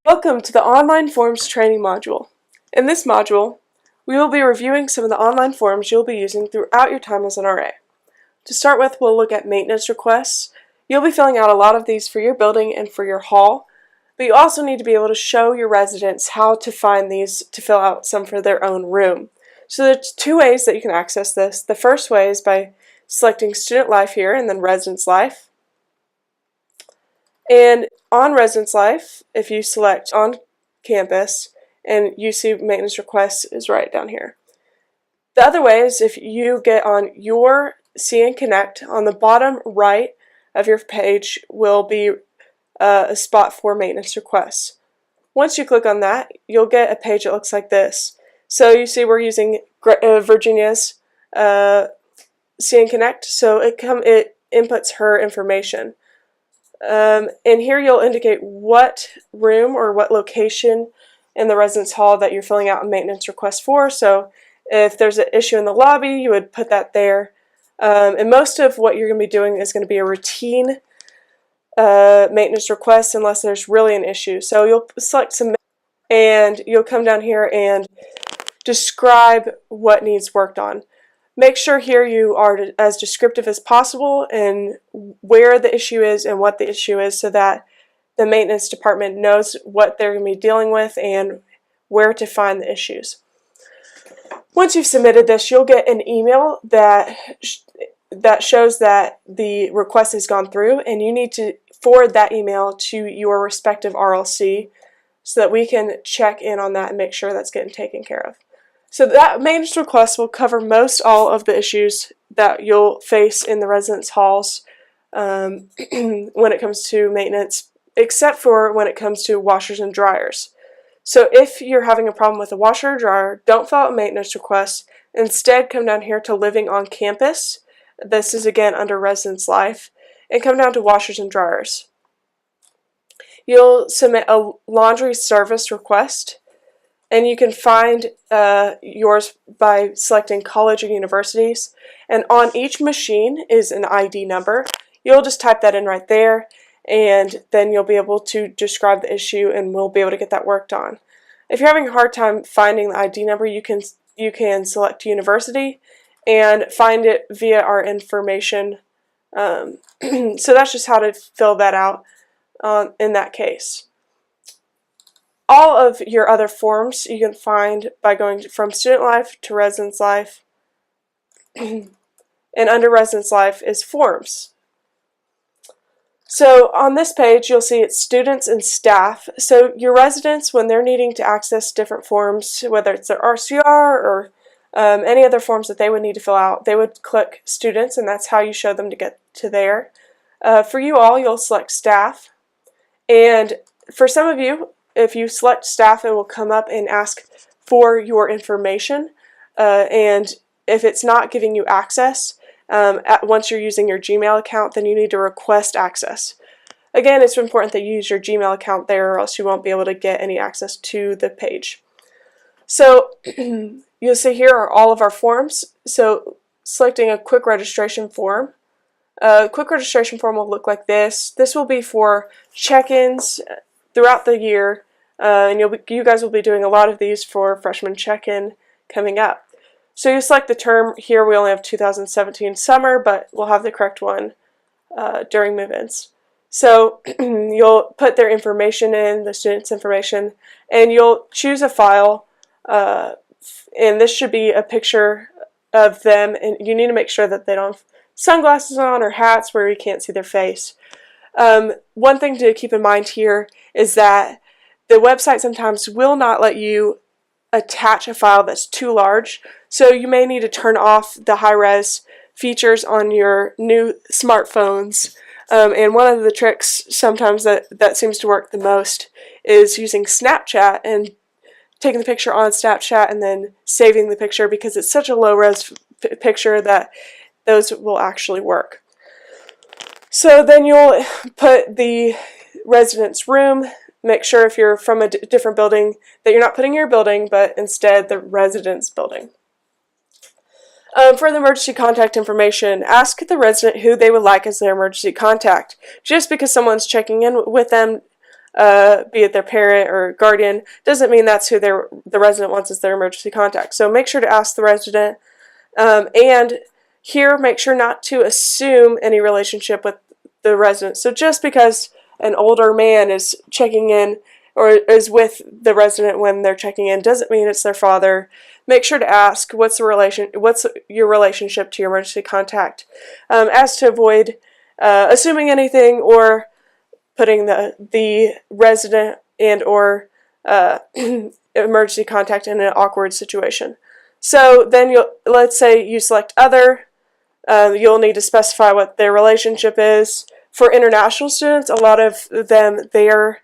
Welcome to the Online Forms Training module. In this module, we will be reviewing some of the online forms you'll be using throughout your time as an RA. To start with, we'll look at maintenance requests. You'll be filling out a lot of these for your building and for your hall, but you also need to be able to show your residents how to find these to fill out some for their own room. So there's two ways that you can access this. The first way is by selecting Student Life here and then Residence Life. And on Residence Life, if you select On Campus, and you see maintenance requests is right down here. The other way is if you get on your CN Connect, on the bottom right of your page will be a spot for maintenance requests. Once you click on that, you'll get a page that looks like this. So you see we're using Virginia's CN Connect, so it inputs her information. And here you'll indicate what room or what location in the residence hall that you're filling out a maintenance request for. So if there's an issue in the lobby, you would put that there. And most of what you're going to be doing is going to be a routine maintenance request unless there's really an issue. So you'll select Submit, and you'll come down here and describe what needs worked on. Make sure here you are as descriptive as possible and where the issue is and what the issue is so that the maintenance department knows what they're going to be dealing with and where to find the issues. Once you've submitted this, you'll get an email that shows that the request has gone through, and you need to forward that email to your respective RLC so that we can check in on that and make sure that's getting taken care of. So that maintenance request will cover most all of the issues that you'll face in the residence halls when it comes to maintenance, except for when it comes to washers and dryers. So if you're having a problem with a washer or dryer, don't fill out a maintenance request. Instead, come down here to Living on Campus. This is again under Residence Life, and come down to washers and dryers. You'll submit a laundry service request, and you can find yours by selecting college or universities. And on each machine is an ID number. You'll just type that in right there, and then you'll be able to describe the issue and we'll be able to get that worked on. If you're having a hard time finding the ID number, you can select university and find it via our information. So that's just how to fill that out in that case. All of your other forms you can find by going from Student Life to Residence Life, and under Residence Life is Forms. So on this page you'll see it's Students and Staff. So your residents, when they're needing to access different forms, whether it's their RCR or any other forms that they would need to fill out, they would click Students, and that's how you show them to get to there. For you all, you'll select Staff, and for some of you, if you select Staff, it will come up and ask for your information, and if it's not giving you access once you're using your Gmail account, then you need to request access. Again, it's important that you use your Gmail account there, or else you won't be able to get any access to the page. So you'll see here are all of our forms. So selecting a quick registration form. A quick registration form will look like this. This will be for check-ins throughout the year, and you guys will be doing a lot of these for freshman check-in coming up. So you select the term. Here we only have 2017 summer, but we'll have the correct one during move-ins. So you'll put their information in, the student's information, and you'll choose a file, and this should be a picture of them, and you need to make sure that they don't have sunglasses on or hats where you can't see their face. One thing to keep in mind here is that the website sometimes will not let you attach a file that's too large, so you may need to turn off the high-res features on your new smartphones. And one of the tricks sometimes that seems to work the most is using Snapchat and taking the picture on Snapchat and then saving the picture, because it's such a low-res picture that those will actually work. So then you'll put the residence room. Make sure if you're from a different building that you're not putting your building, but instead the residence building. For the emergency contact information, ask the resident who they would like as their emergency contact. Just because someone's checking in with them be it their parent or guardian, doesn't mean that's who the resident wants as their emergency contact. So make sure to ask the resident, and here make sure not to assume any relationship with the resident. So just because an older man is checking in or is with the resident when they're checking in doesn't mean it's their father. Make sure to ask what's your relationship to your emergency contact, as to avoid assuming anything or putting the resident and or emergency contact in an awkward situation. So then let's say you select other. You'll need to specify what their relationship is. For international students, a lot of them, their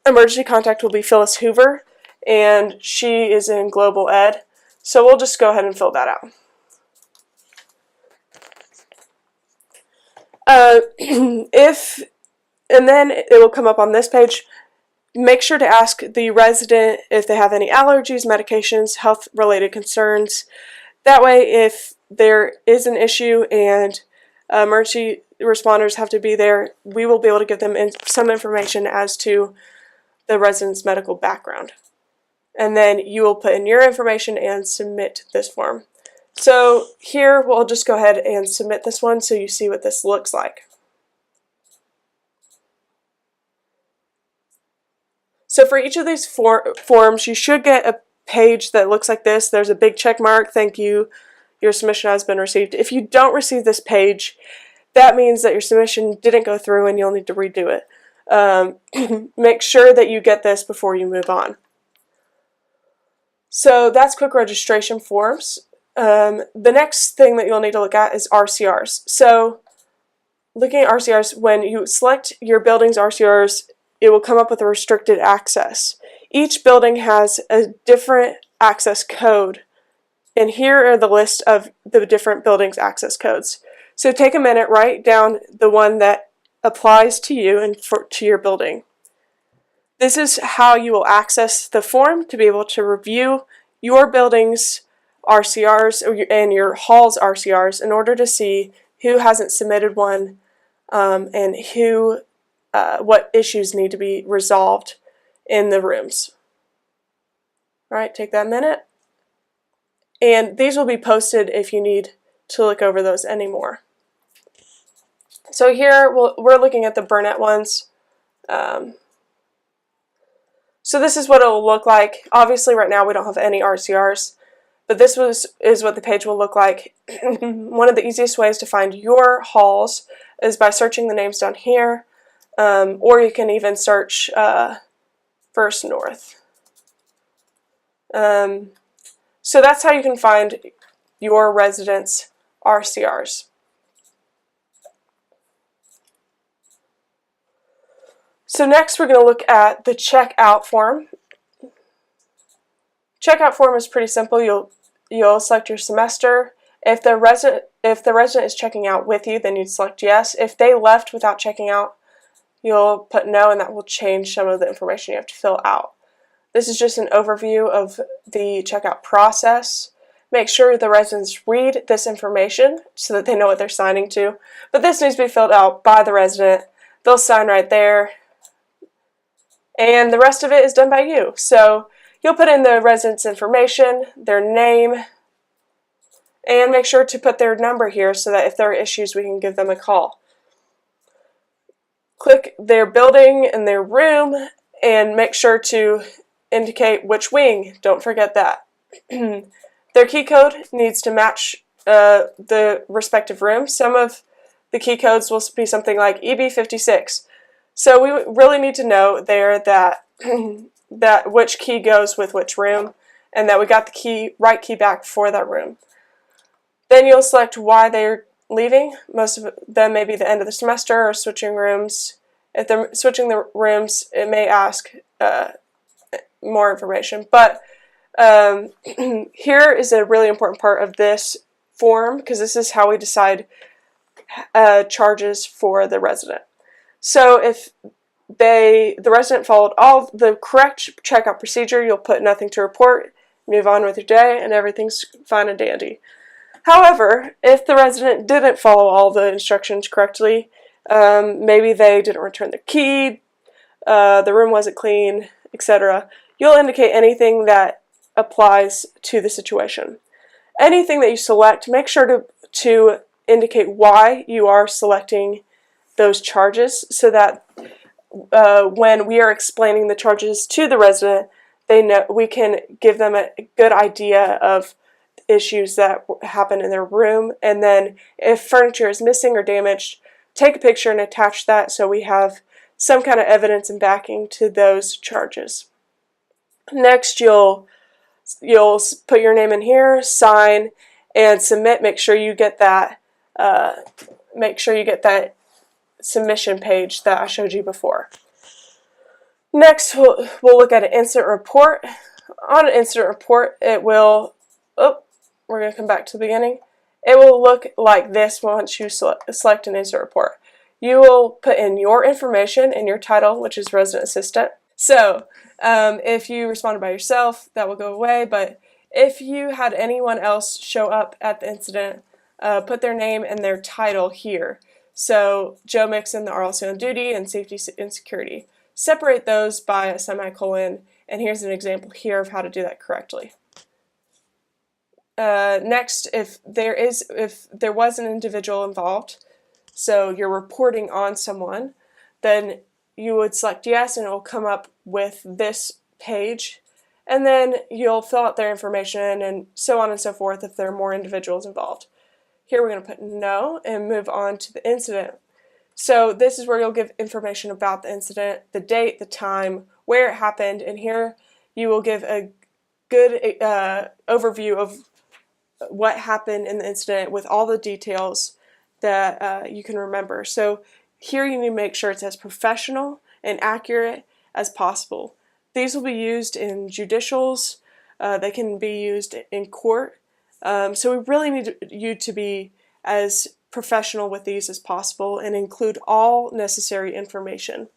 emergency contact will be Phyllis Hoover, and she is in Global Ed. So we'll just go ahead and fill that out. And then it will come up on this page. Make sure to ask the resident if they have any allergies, medications, health-related concerns. That way, if there is an issue and emergency responders have to be there, we will be able to give them some information as to the resident's medical background. And then you will put in your information and submit this form. So here we'll just go ahead and submit this one so you see what this looks like. So for each of these forms, you should get a page that looks like this. There's a big check mark, thank you, your submission has been received. If you don't receive this page, that means that your submission didn't go through and you'll need to redo it. Make sure that you get this before you move on. So that's quick registration forms. The next thing that you'll need to look at is RCRs. So looking at RCRs, when you select your building's RCRs, it will come up with a restricted access. Each building has a different access code, and here are the list of the different buildings' access codes. So take a minute, write down the one that applies to you and to your building. This is how you will access the form to be able to review your building's RCRs and your hall's RCRs in order to see who hasn't submitted one and what issues need to be resolved in the rooms. All right, take that minute. And these will be posted if you need to look over those anymore. So here we're looking at the Burnett ones. So this is what it will look like. Obviously right now we don't have any RCRs, but this is what the page will look like. One of the easiest ways to find your halls is by searching the names down here, or you can even search First North. So that's how you can find your residents' RCRs. So next we're going to look at the checkout form. Checkout form is pretty simple. You'll select your semester. If the resident is checking out with you, then you'd select yes. If they left without checking out, you'll put no, and that will change some of the information you have to fill out. This is just an overview of the checkout process. Make sure the residents read this information so that they know what they're signing to. But this needs to be filled out by the resident. They'll sign right there. And the rest of it is done by you. So you'll put in the resident's information, their name, and make sure to put their number here so that if there are issues, we can give them a call. Click their building and their room and make sure to indicate which wing. Don't forget that. Their key code needs to match the respective room. Some of the key codes will be something like EB56. So we really need to know there that that which key goes with which room and that we got the right key back for that room. Then you'll select why they're leaving. Most of them may be the end of the semester or switching rooms. If they're switching the rooms, it may ask more information. But here is a really important part of this form because this is how we decide charges for the resident. So if the resident followed all the correct checkout procedure, you'll put nothing to report, move on with your day, and everything's fine and dandy. However, if the resident didn't follow all the instructions correctly, maybe they didn't return their key, the room wasn't clean, etc. You'll indicate anything that applies to the situation. Anything that you select, make sure to indicate why you are selecting those charges so that when we are explaining the charges to the resident, they know we can give them a good idea of issues that happen in their room. And then if furniture is missing or damaged, take a picture and attach that so we have some kind of evidence and backing to those charges. Next, you'll put your name in here, sign, and submit. Make sure you get that. Submission page that I showed you before. Next, we'll look at an incident report. On an incident report, it will. We're going to come back to the beginning. It will look like this once you select an incident report. You will put in your information and your title, which is resident assistant. So if you responded by yourself, that will go away. But if you had anyone else show up at the incident, put their name and their title here. So Joe Mixon, the RLC on duty, and safety and security. Separate those by a semicolon, and here's an example here of how to do that correctly. Next, if there was an individual involved, so you're reporting on someone, then you would select yes, and it will come up with this page, and then you'll fill out their information and so on and so forth if there are more individuals involved. Here we're going to put no and move on to the incident. So this is where you'll give information about the incident, the date, the time, where it happened, and here you will give a good overview of what happened in the incident with all the details that you can remember. So here you need to make sure it's as professional and accurate as possible. These will be used in judicials. They can be used in court. So we really need you to be as professional with these as possible and include all necessary information.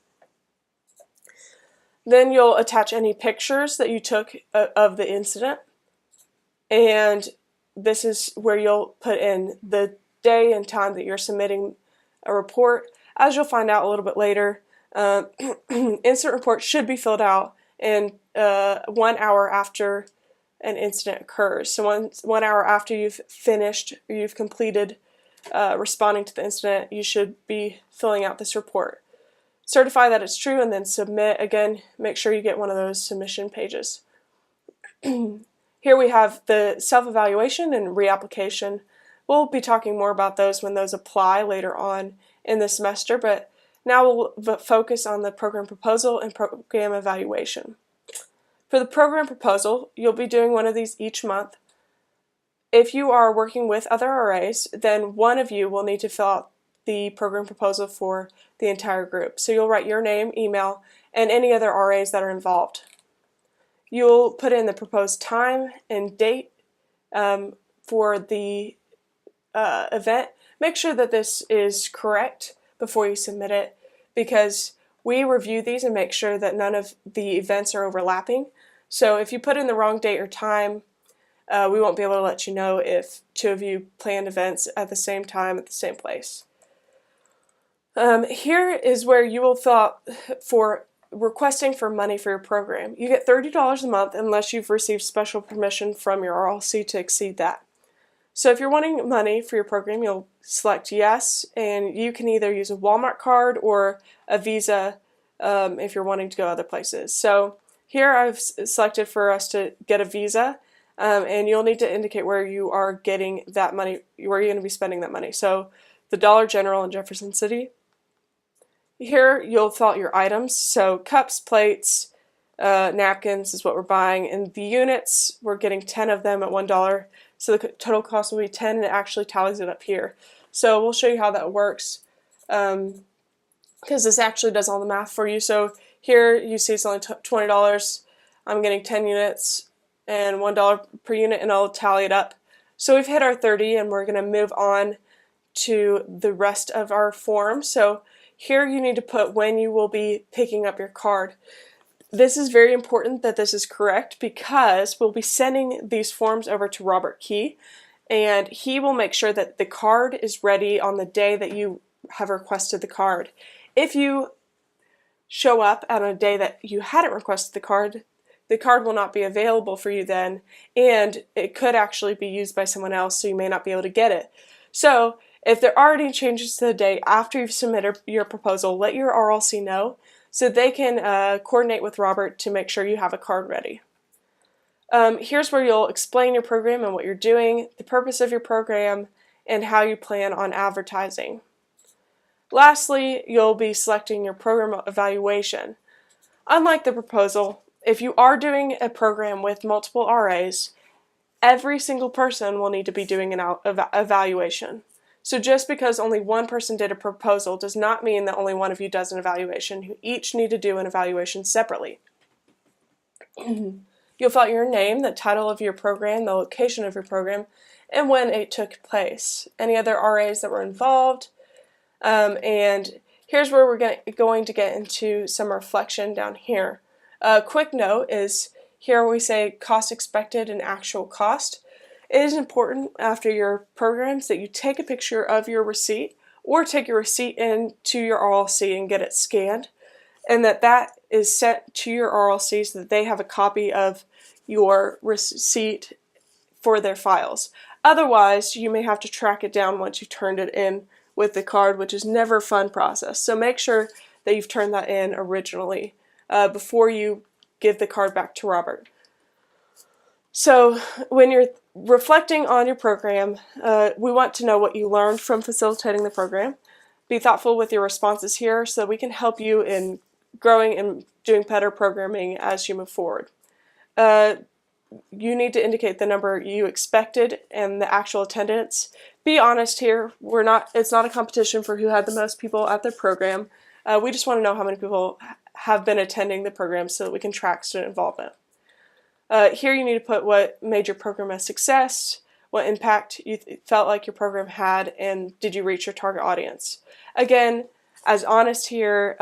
Then you'll attach any pictures that you took of the incident, and this is where you'll put in the day and time that you're submitting a report. As you'll find out a little bit later, incident reports should be filled out in 1 hour after an incident occurs. So 1 hour after you've finished or you've completed responding to the incident, you should be filling out this report. Certify that it's true and then submit. Again, make sure you get one of those submission pages. Here we have the self-evaluation and reapplication. We'll be talking more about those when those apply later on in the semester, but now we'll focus on the program proposal and program evaluation. For the program proposal, you'll be doing one of these each month. If you are working with other RAs, then one of you will need to fill out the program proposal for the entire group. So you'll write your name, email, and any other RAs that are involved. You'll put in the proposed time and date for the event. Make sure that this is correct before you submit it, because we review these and make sure that none of the events are overlapping. So if you put in the wrong date or time, we won't be able to let you know if two of you planned events at the same time at the same place. Here is where you will fill out for requesting for money for your program. You get $30 a month unless you've received special permission from your RLC to exceed that. So if you're wanting money for your program, you'll select yes, and you can either use a Walmart card or a Visa if you're wanting to go other places. So here I've selected for us to get a Visa, and you'll need to indicate where you are getting that money, where you're going to be spending that money. So the Dollar General in Jefferson City. Here you'll fill out your items, so cups, plates, napkins is what we're buying, and the units, we're getting 10 of them at $1, so the total cost will be 10, and it actually tallies it up here. So we'll show you how that works, because this actually does all the math for you. So here you see it's only $20, I'm getting 10 units and $1 per unit, and I'll tally it up. So we've hit our 30, and we're going to move on to the rest of our form. So here you need to put when you will be picking up your card. This is very important that this is correct, because we'll be sending these forms over to Robert Key, and he will make sure that the card is ready on the day that you have requested the card. If you show up on a day that you hadn't requested the card will not be available for you then, and it could actually be used by someone else, so you may not be able to get it. So if there are any changes to the day after you've submitted your proposal, let your RLC know so they can coordinate with Robert to make sure you have a card ready. Here's where you'll explain your program and what you're doing, the purpose of your program, and how you plan on advertising. Lastly, you'll be selecting your program evaluation. Unlike the proposal, if you are doing a program with multiple RAs, every single person will need to be doing an evaluation. So just because only one person did a proposal does not mean that only one of you does an evaluation. You each need to do an evaluation separately. You'll fill out your name, the title of your program, the location of your program, and when it took place. Any other RAs that were involved. And here's where we're going to get into some reflection down here. A quick note is here we say cost expected and actual cost. It is important after your programs that you take a picture of your receipt or take your receipt into your RLC and get it scanned, and that is sent to your RLC so that they have a copy of your receipt for their files. Otherwise, you may have to track it down once you've turned it in with the card, which is never a fun process. So make sure that you've turned that in originally before you give the card back to Robert. So when you're reflecting on your program, we want to know what you learned from facilitating the program. Be thoughtful with your responses here so we can help you in growing and doing better programming as you move forward. You need to indicate the number you expected and the actual attendance. Be honest here. It's not a competition for who had the most people at their program. We just want to know how many people have been attending the program so that we can track student involvement. Here you need to put what made your program a success, what impact you felt like your program had, and did you reach your target audience. Again, as honest here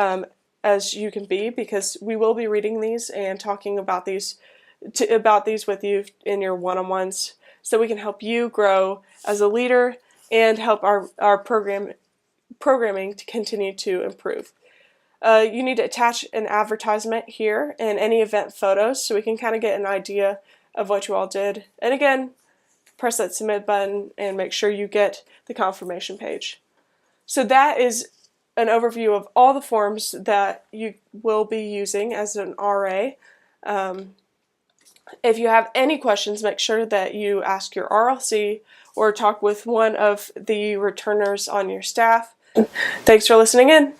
as you can be, because we will be reading these and talking about these with you in your one-on-ones so we can help you grow as a leader and help our programming to continue to improve. You need to attach an advertisement here and any event photos so we can kind of get an idea of what you all did. And again, press that submit button and make sure you get the confirmation page. So that is an overview of all the forms that you will be using as an RA. If you have any questions, make sure that you ask your RLC or talk with one of the returners on your staff. Thanks for listening in.